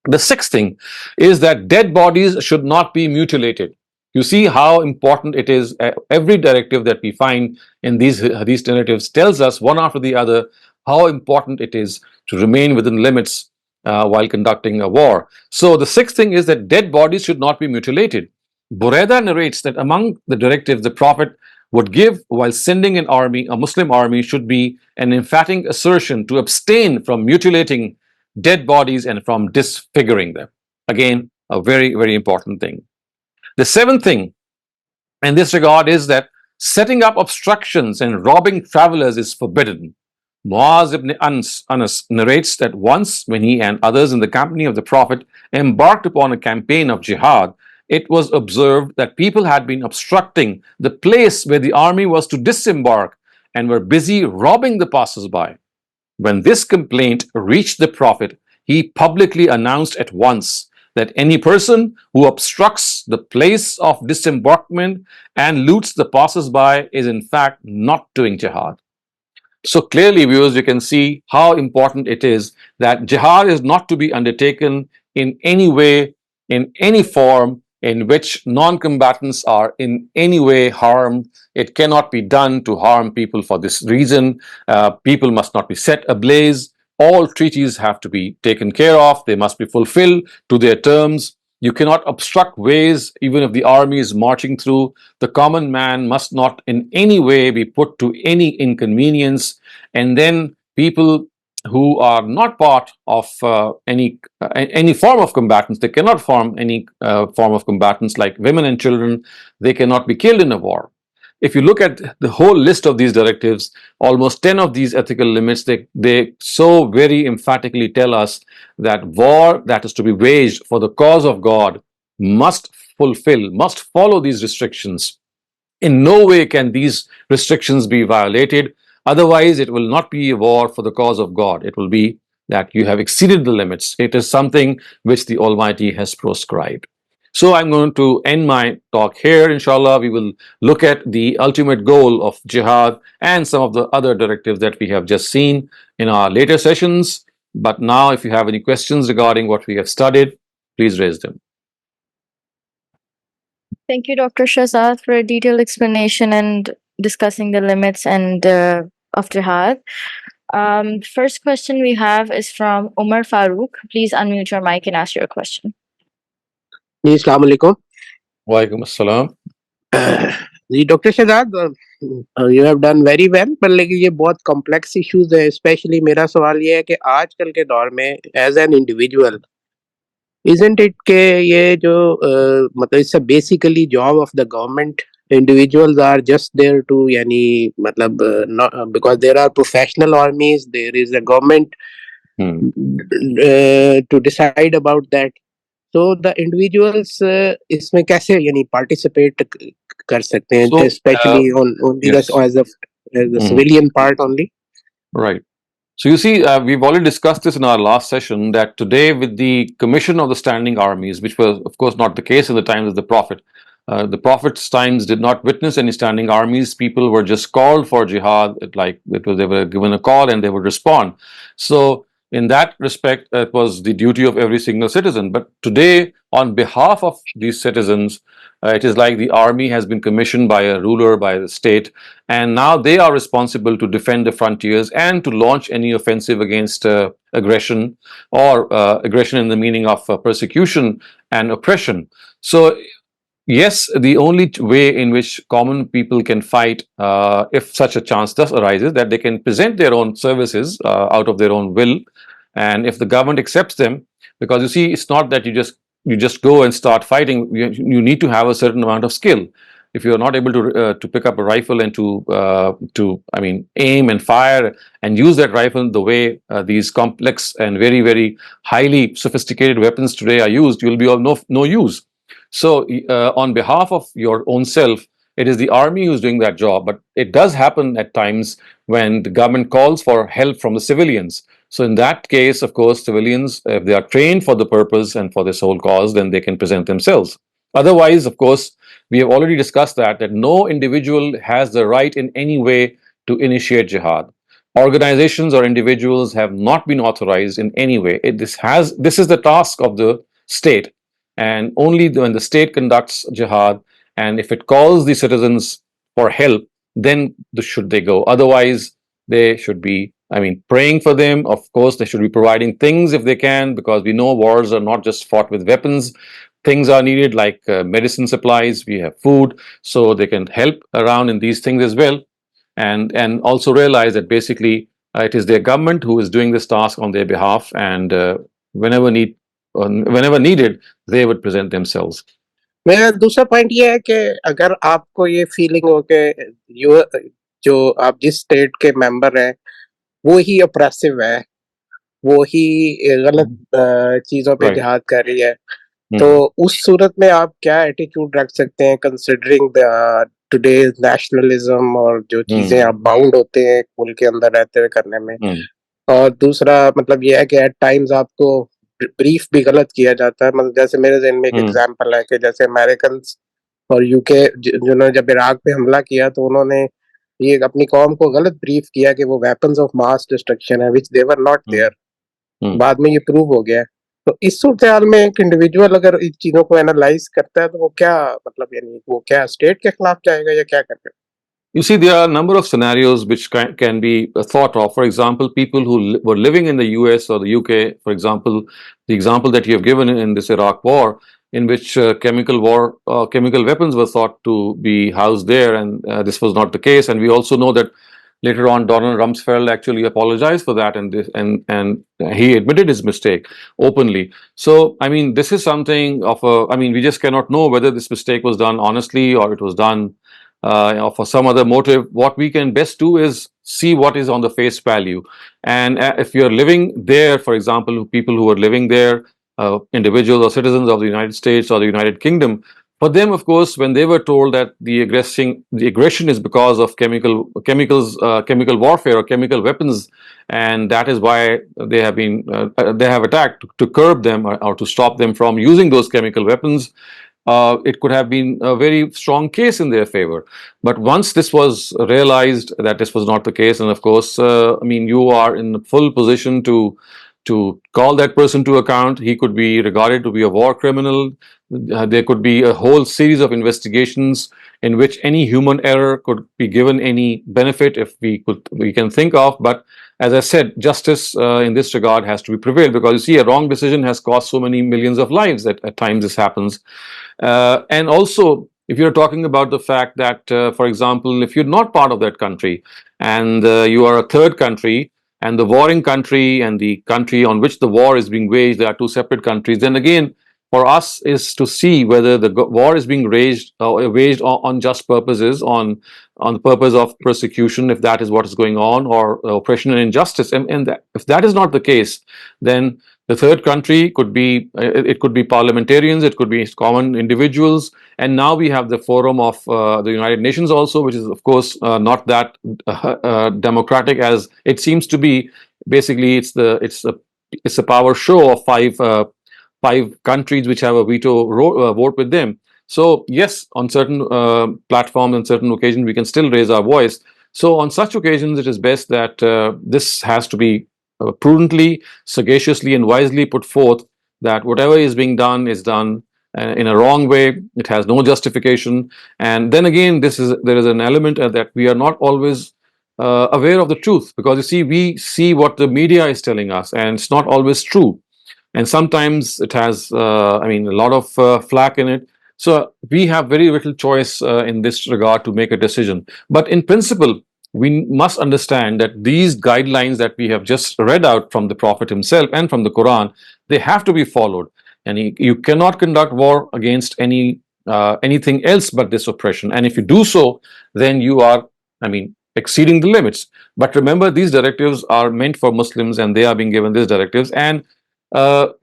Speaker 1: The sixth thing is that dead bodies should not be mutilated. You see how important it is. Every directive that we find in these narratives tells us one after the other how important it is to remain within limits while conducting a war. So the sixth thing is that dead bodies should not be mutilated. Buraidah narrates that among the directives the Prophet would give while sending an army, a Muslim army, should be an emphatic assertion to abstain from mutilating dead bodies and from disfiguring them. Again, a very, very important thing. The seventh thing in this regard is that setting up obstructions and robbing travelers is forbidden. Muaz ibn Anas narrates that once, when he and others in the company of the Prophet embarked upon a campaign of jihad, it was observed that people had been obstructing the place where the army was to disembark and were busy robbing the passers-by. When this complaint reached the Prophet, he publicly announced at once that any person who obstructs the place of disembarkment and loots the passers-by is in fact not doing jihad. So clearly, viewers, you can see how important it is that jihad is not to be undertaken in any way, in any form, in which non-combatants are in any way harmed. It cannot be done to harm people for this reason. People must not be set ablaze. All treaties have to be taken care of. They must be fulfilled to their terms. You cannot obstruct ways, even if the army is marching through. The common man must not in any way be put to any inconvenience. And then people who are not part of any form of combatants, they cannot form any form of combatants, like women and children, they cannot be killed in a war. If you look at the whole list of these directives, almost 10 of these ethical limits, they so very emphatically tell us that war that is to be waged for the cause of God must follow these restrictions. In no way can these restrictions be violated. Otherwise, it will not be a war for the cause of God. It will be that you have exceeded the limits. It is something which the Almighty has prescribed. So I'm going to end my talk here. Inshallah, we will look at the ultimate goal of jihad and some of the other directives that we have just seen in our later sessions. But now, if you have any questions regarding what we have studied, please raise them.
Speaker 2: Thank you, Dr. Shehzad, for a detailed explanation and discussing the limits and of jihad. First question we have is from Umar Farooq. Please unmute your mic and ask your question.
Speaker 3: जी अस्सलाम वालेकुम.
Speaker 1: Walaikum assalam.
Speaker 3: जी doctor Shahzad, you have done very well, पर लेकिन ये बहुत complex issues है. Specially मेरा सवाल ये है कि आजकल के दौर में as an individual isn't it के ये जो मतलब इससे basically job of the government, individuals are just there to yani matlab not because there are professional armies, there is a government to decide about that. So the individuals इसमें कैसे यानी participate कर सकते हैं, especially on
Speaker 1: yes.
Speaker 3: as the civilian part only?
Speaker 1: Right. So you see, we've already discussed this in our last session, that today with the commission of the standing armies, which was of course not the case in the times of the Prophet, The Prophet's times did not witness any standing armies. People were just called for jihad, they were given a call and they would respond. So, in that respect, it was the duty of every single citizen. But today, on behalf of these citizens, it is like the army has been commissioned by a ruler, by the state, and now they are responsible to defend the frontiers and to launch any offensive against aggression, or aggression in the meaning of persecution and oppression. So, yes, the only way in which common people can fight, if such a chance does arise, is that they can present their own services out of their own will, and if the government accepts them, because you see, it's not that you just go and start fighting. You need to have a certain amount of skill. If you are not able to pick up a rifle and to I mean aim and fire and use that rifle the way these complex and very very highly sophisticated weapons today are used, you will be of no use. So, on behalf of your own self, it is the army who's doing that job. But it does happen at times when the government calls for help from the civilians. So, in that case, of course, civilians, if they are trained for the purpose and for this whole cause, then they can present themselves. Otherwise, of course, we have already discussed that no individual has the right in any way to initiate jihad. Organizations or individuals have not been authorized in any way. This is the task of the state, and only when the state conducts jihad, and if it calls the citizens for help, then should they go. Otherwise, they should be, I mean, praying for them. Of course, they should be providing things if they can, because we know wars are not just fought with weapons. Things are needed, like medicine supplies. We have food, so they can help around in these things as well. And also realize that basically it is their government who is doing this task on their behalf, and whenever needed, they would present themselves.
Speaker 3: मेरा दूसरा point ये है कि अगर आपको ये feeling हो कि यू जो आप जिस स्टेट के मेंबर हैं वो ही अप्रेसिव है, वो ही गलत चीजों पे
Speaker 1: Right.
Speaker 3: जिहाद कर रही है, तो उस सूरत में आप क्या एटीट्यूड रख सकते हैं कंसिडरिंग द टुडेज नेशनलिज्म और जो चीजें आप बाउंड होते हैं मुल्क के अंदर रहते हुए करने में। और दूसरा मतलब ये है कि एट टाइम्स आपको ब्रीफ भी गलत किया जाता है। मतलब जैसे मेरे ज़हन में एक एग्जांपल है कि जैसे अमेरिकन और यूके जिन्होंने जब इराक पे हमला किया तो उन्होंने ये अपनी कौम को गलत ब्रीफ किया कि वो वेपन्स ऑफ मास डिस्ट्रक्शन है, which they were not there. बाद में ये प्रूव हो गया है। तो इस सूरत-ए-हाल में एक इंडिविजुअल अगर इन चीज़ों को एनालाइज करता है तो वो क्या मतलब यानी वो क्या स्टेट के खिलाफ जाएगा या क्या करेगा?
Speaker 1: You see, there are a number of scenarios which can be thought of. For example, people who were living in the US or the UK, for example, the example that you have given in this Iraq war, in which chemical weapons were thought to be housed there, and this was not the case. And we also know that later on, Donald Rumsfeld actually apologized for that, and he admitted his mistake openly. So, I mean, this is something of a. I mean, we just cannot know whether this mistake was done honestly or it was done for some other motive. What we can best do is see what is on the face value. And if you're living there, for example, people who are living there, individuals or citizens of the United States or the United Kingdom, for them, of course, when they were told that the aggression is because of chemical warfare or chemical weapons, and that is why they have attacked to curb them, or to stop them from using those chemical weapons. It could have been a very strong case in their favor. But once this was realized that this was not the case, and of course, I mean, you are in full position to call that person to account. He could be regarded to be a war criminal. There could be a whole series of investigations in which any human error could be given any benefit, if we can think of. But as I said, justice in this regard has to be prevailed, because you see, a wrong decision has cost so many millions of lives that at times this happens. And also, if you're talking about the fact that, for example, if you're not part of that country and you are a third country, and the warring country and the country on which the war is being waged, there are two separate countries, then again, for us is to see whether the war is being waged on just purposes, on the purpose of persecution, if that is what is going on, or oppression and injustice. And if that is not the case, then the third country could be parliamentarians, it could be common individuals, and now we have the forum of the United Nations also, which is of course not that democratic as it seems to be. Basically, it's a power show of five countries which have a veto vote with them. So yes, on certain platforms and certain occasions, we can still raise our voice. So on such occasions, it is best that this has to be prudently, sagaciously, and wisely put forth, that whatever is being done is done in a wrong way. It has no justification. And then again, there is an element that we are not always aware of the truth, because you see, we see what the media is telling us, and it's not always true, and sometimes it has a lot of flack in it. So we have very little choice in this regard to make a decision. But in principle, we must understand that these guidelines that we have just read out from the Prophet himself and from the Quran, they have to be followed. And you cannot conduct war against anything else but this oppression. And if you do so, then you are, exceeding the limits. But remember, these directives are meant for Muslims, and they are being given these directives. And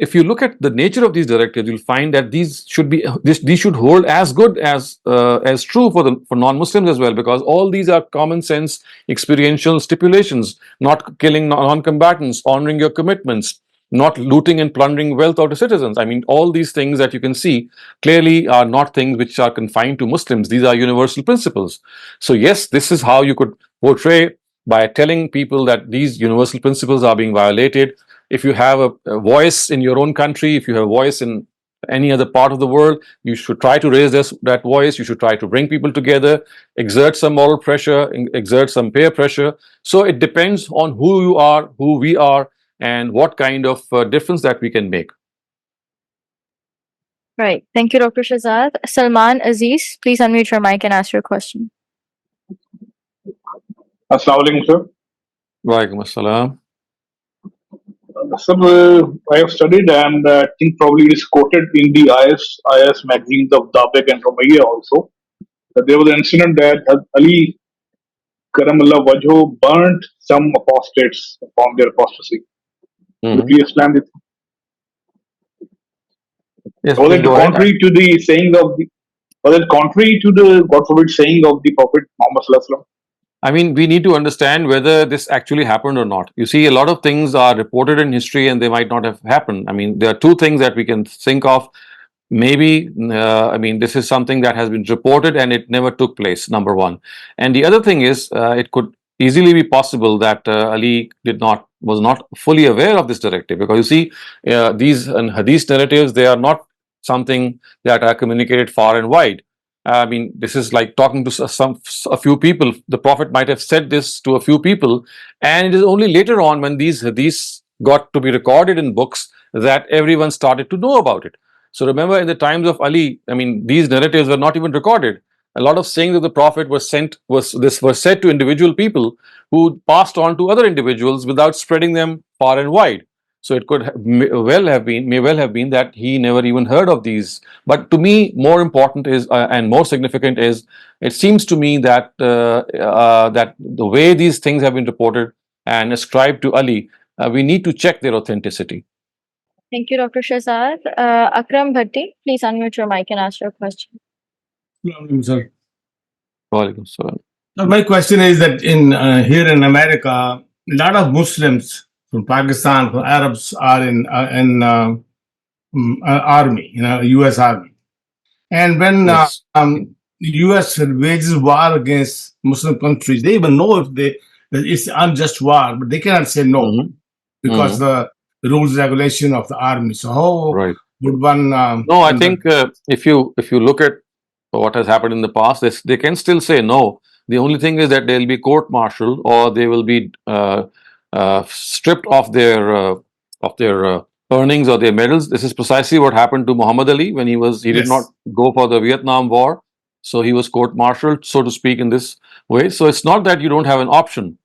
Speaker 1: if you look at the nature of these directives, you'll find that these should hold as good as true for non-Muslims as well, because all these are common sense, experiential stipulations: not killing non-combatants, honoring your commitments, not looting and plundering wealth of the citizens. I mean, all these things that you can see clearly are not things which are confined to Muslims. These are universal principles. So yes, this is how you could portray, by telling people that these universal principles are being violated. If you have a voice in your own country, if you have a voice in any other part of the world, you should try to raise that voice. You should try to bring people together, exert some moral pressure, exert some peer pressure. So it depends on who you are, who we are, and what kind of difference that we can make.
Speaker 2: Right. Thank you, Dr. Shehzad. Salman Aziz, please unmute your mic and ask your question.
Speaker 4: Assalamu alaikum, sir.
Speaker 1: Walaikum assalam.
Speaker 4: Sir, I have studied, and I think probably it is quoted in the IS magazines of Dabek and Rumayya also, that there was an incident that Ali Karamallah Wajho burnt some apostates upon their apostasy. Could you
Speaker 1: Mhm.
Speaker 4: please explain this?
Speaker 1: Yes,
Speaker 4: Was
Speaker 1: please
Speaker 4: it
Speaker 1: go ahead.
Speaker 4: contrary to the saying of the was it contrary to the God forbid saying of the Prophet Muhammad Sallallahu Alaihi Wasallam?
Speaker 1: I mean, we need to understand whether this actually happened or not. You see, a lot of things are reported in history and they might not have happened. I mean, there are two things that we can think of. Maybe, this is something that has been reported and it never took place, number one. And the other thing is, it could easily be possible that Ali was not fully aware of this directive, because you see, these hadith narratives, they are not something that are communicated far and wide. I mean, this is like talking to a few people. The Prophet might have said this to a few people, and it is only later on, when these hadiths got to be recorded in books, that everyone started to know about it. So remember, in the times of Ali, I mean, these narratives were not even recorded. A lot of sayings of the Prophet were said to individual people, who passed on to other individuals without spreading them far and wide. So it may well have been that he never even heard of these. But to me, more important is, and more significant is, it seems to me that that the way these things have been reported and ascribed to Ali, we need to check their authenticity.
Speaker 2: Thank you, Dr. Shehzad. Akram Bhatti, please unmute your mic and ask your question.
Speaker 5: Sir.
Speaker 1: Walaikum salam.
Speaker 5: Now, my question is that in here in America, a lot of Muslims from Pakistan, from Arabs, are in army, U.S. Army, and when
Speaker 1: Yes.
Speaker 5: the U.S. wages war against Muslim countries, they even know that it's unjust war, but they cannot say no
Speaker 1: Mhm.
Speaker 5: because the rules regulation of the army. So how
Speaker 1: Right.
Speaker 5: would one?
Speaker 1: No, I think if you look at what has happened in the past, they can still say no. The only thing is that they'll be court-martialed, or they will be stripped of their earnings or their medals. This is precisely what happened to Muhammad Ali when he did not
Speaker 5: Yes.
Speaker 1: go for the Vietnam War, so he was court-martialed, so to speak, in this way. So it's not that you don't have an option.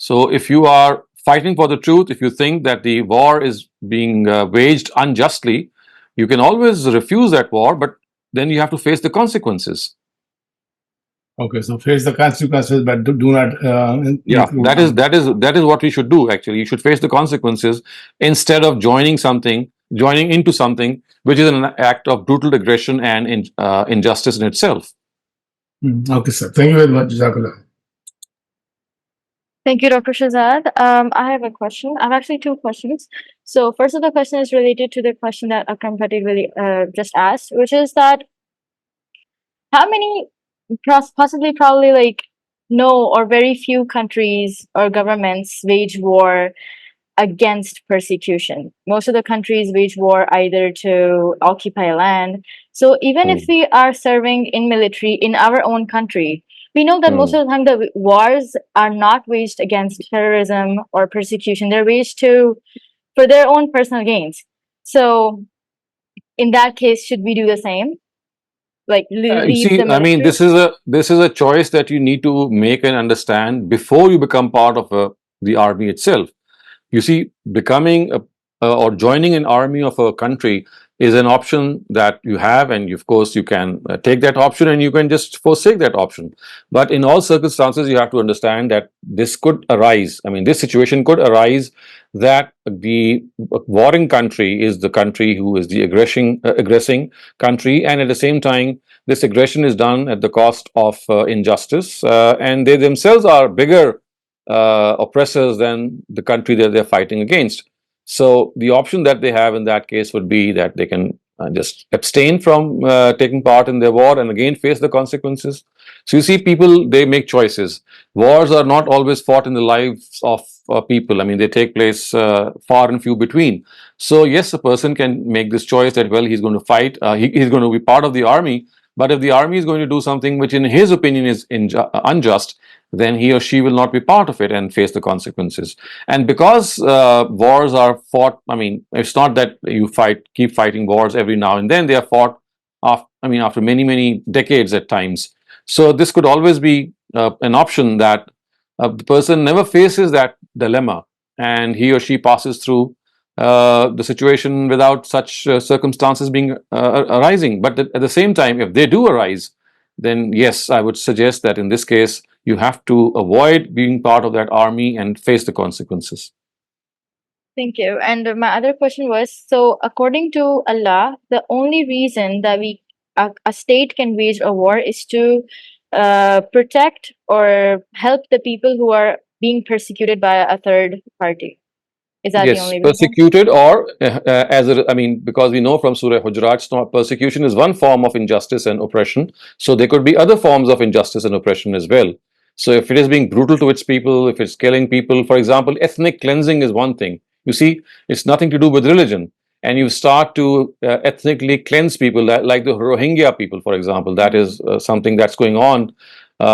Speaker 1: So if you are fighting for the truth, if you think that the war is being waged unjustly, you can always refuse that war, but then you have to face the consequences.
Speaker 5: Okay, so face the consequences, but do not.
Speaker 1: Yeah,
Speaker 5: include
Speaker 1: that is what we should do. Actually, you should face the consequences instead of joining into something which is an act of brutal aggression and injustice in itself.
Speaker 5: Okay, sir. Thank you very much, Jazakallah.
Speaker 2: Thank you, Dr. Shehzad. I have a question. I have actually two questions. So first of the question is related to the question that Akram Bhatti really just asked, which is that how many, possibly, probably like no or very few countries or governments wage war against persecution. Most of the countries wage war either to occupy land. So even if we are serving in military in our own country, we know that most of the time the wars are not waged against terrorism or persecution. They're waged to for their own personal gains. So in that case, should we do the same? Like
Speaker 1: You
Speaker 2: leave
Speaker 1: see,
Speaker 2: the
Speaker 1: I mean,
Speaker 2: military?
Speaker 1: this is a choice that you need to make and understand before you become part of the army itself. You see, becoming or joining an army of a country is an option that you have, and of course, you can take that option and you can just forsake that option. But in all circumstances, you have to understand that this could arise. I mean, this situation could arise that the warring country is the country who is the aggressing country, and at the same time, this aggression is done at the cost of injustice, and they themselves are bigger oppressors than the country that they're fighting against. So the option that they have in that case would be that they can just abstain from taking part in their war and again face the consequences. So you see, people, they make choices. Wars are not always fought in the lives of people. I mean, they take place far and few between. So yes, a person can make this choice that, well, he's going to fight, he's going to be part of the army. But if the army is going to do something which in his opinion is unjust, then he or she will not be part of it and face the consequences. And because wars are fought, I mean, it's not that you keep fighting wars every now and then. They are fought after many, many decades at times. So this could always be an option that the person never faces that dilemma, and he or she passes through the situation without such circumstances being arising. But at the same time, if they do arise, then yes, I would suggest that in this case, you have to avoid being part of that army and face the consequences.
Speaker 2: Thank you. And my other question was, so according to Allah, the only reason that a state can wage a war is to protect or help the people who are being persecuted by a third party. Is that the
Speaker 1: Yes,
Speaker 2: only reason?
Speaker 1: persecuted, or I mean, because we know from Surah Hujurat, persecution is one form of injustice and oppression. So there could be other forms of injustice and oppression as well. So if it is being brutal to its people, if it's killing people, for example, ethnic cleansing is one thing. You see, it's nothing to do with religion. And you start to ethnically cleanse people, like the Rohingya people, for example. That is something that's going on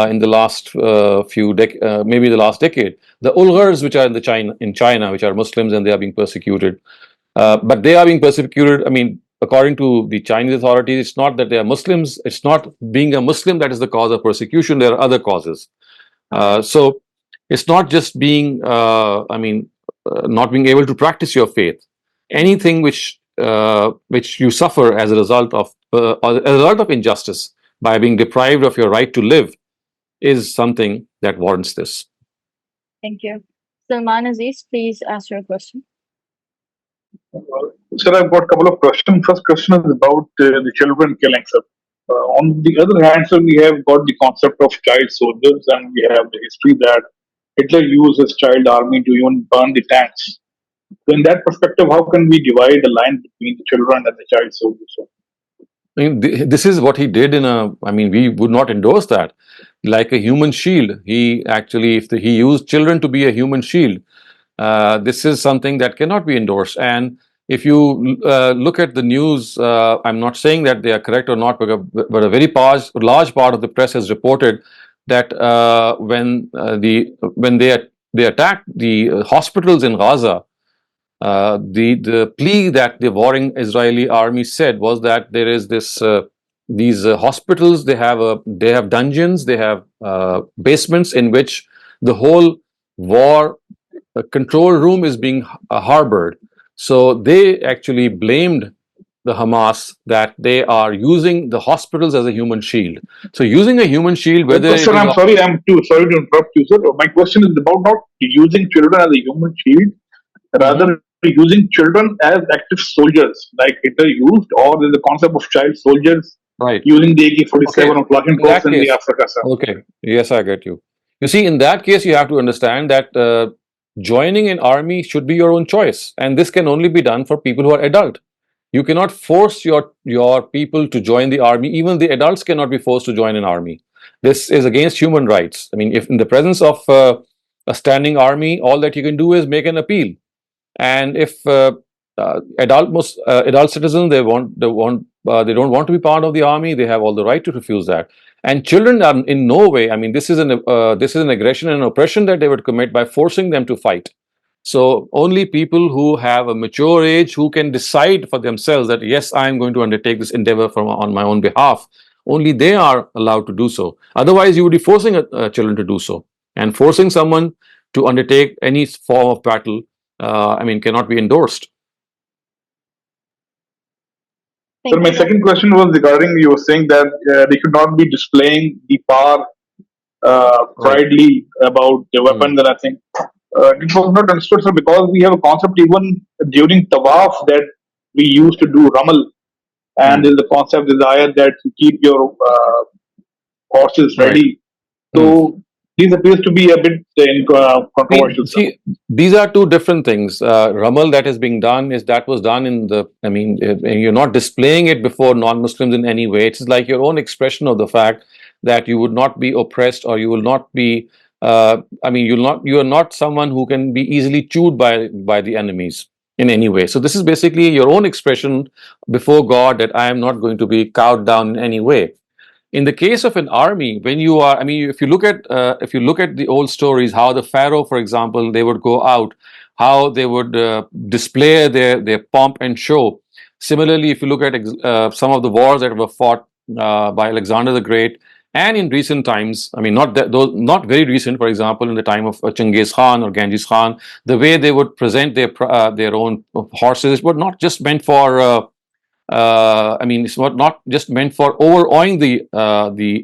Speaker 1: in the last maybe the last decade. The Uyghurs, which are in China, which are Muslims, and they are being persecuted. But they are being persecuted. I mean, according to the Chinese authorities, it's not that they are Muslims. It's not being a Muslim that is the cause of persecution. There are other causes. So it's not just being, not being able to practice your faith. Anything which you suffer as a result of injustice by being deprived of your right to live is something that warrants this.
Speaker 2: Thank you. Salman Aziz, please ask your question.
Speaker 4: Sir, I've got a couple of questions. First question is about the children killing, sir. On the other hand, sir, we have got the concept of child soldiers, and we have the history that Hitler used his child army to even burn the tanks. So, in that perspective, how can we divide the line between the children and the child soldiers, sir?
Speaker 1: I mean, this is what he did I mean, we would not endorse that. Like a human shield, he actually, he used children to be a human shield, this is something that cannot be endorsed. And if you look at the news, I'm not saying that they are correct or not, but a very large part of the press has reported that when they attacked the hospitals in Gaza, the plea that the warring Israeli army said was that there is these hospitals, they have dungeons, they have basements in which the whole war control room is being harbored. So they actually blamed the Hamas that they are using the hospitals as a human shield. So using a human shield, whether it
Speaker 4: Sir,
Speaker 1: is
Speaker 4: I'm sorry, sorry to interrupt you, sir. My question is about not using children as a human shield, rather using children as active soldiers, like Hitler used, or there's the concept of child soldiers
Speaker 1: right
Speaker 4: using the AK-47
Speaker 1: okay
Speaker 4: or Flushing
Speaker 1: in that
Speaker 4: in the
Speaker 1: case
Speaker 4: Africa, sir.
Speaker 1: okay yes, I get you. You see, in that case, you have to understand that joining an army should be your own choice, and this can only be done for people who are adult. You cannot force your people to join the army. Even the adults cannot be forced to join an army. This is against human rights. I mean, if in the presence of a standing army, all that you can do is make an appeal. And if adult citizens they don't want to be part of the army, they have all the right to refuse that. And children are in no way. I mean, this is an aggression and oppression that they would commit by forcing them to fight. So only people who have a mature age, who can decide for themselves that yes, I am going to undertake this endeavor on my own behalf, only they are allowed to do so. Otherwise, you would be forcing children to do so, and forcing someone to undertake any form of battle, I mean, cannot be endorsed.
Speaker 4: So my second question was regarding, you were saying that they should not be displaying the power proudly about the weapons and I think. It was not understood, sir, because we have a concept even during Tawaf that we used to do Ramal, and there's the concept desire that you keep your horses ready. So this appears to be a bit controversial.
Speaker 1: See, these are two different things. Ramal that is being done was done in the. I mean, you're not displaying it before non-Muslims in any way. It's like your own expression of the fact that you would not be oppressed, or you will not be. I mean, you are not someone who can be easily chewed by the enemies in any way. So this is basically your own expression before God that I am not going to be cowed down in any way. In the case of an army, when you are, I mean, if you look at the old stories, how the Pharaoh, for example, they would go out, how they would display their pomp and show. Similarly, if you look at some of the wars that were fought by Alexander the Great, and in recent times, I mean, not very recent, for example, in the time of Genghis Khan or Genghis Khan, the way they would present their own horses were not just meant for I mean, it's not just meant for overawing the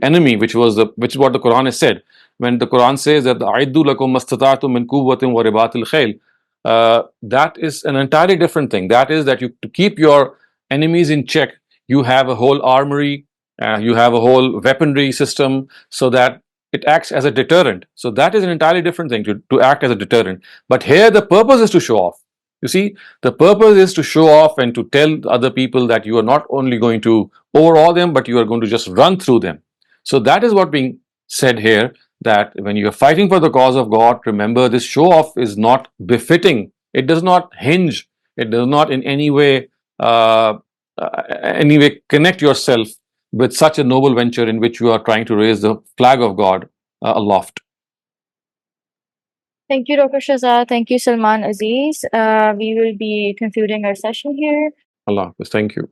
Speaker 1: enemy, which is what the Quran has said. When the Quran says that the "Aiddu lakum mastata'tum min quwwatin wa ribatil khayl," that is an entirely different thing. That is that to keep your enemies in check, you have a whole armory, you have a whole weaponry system, so that it acts as a deterrent. So that is an entirely different thing, to act as a deterrent. But here the purpose is to show off. You see, the purpose is to show off and to tell other people that you are not only going to overawe them, but you are going to just run through them. So that is what being said here, that when you are fighting for the cause of God, remember this show off is not befitting. It does not hinge. It does not in uh, any way connect yourself with such a noble venture in which you are trying to raise the flag of God aloft.
Speaker 2: Thank you, Dr. Shehzad. Thank you, Salman Aziz. We will be concluding our session here.
Speaker 1: Allah Hafiz. Thank you.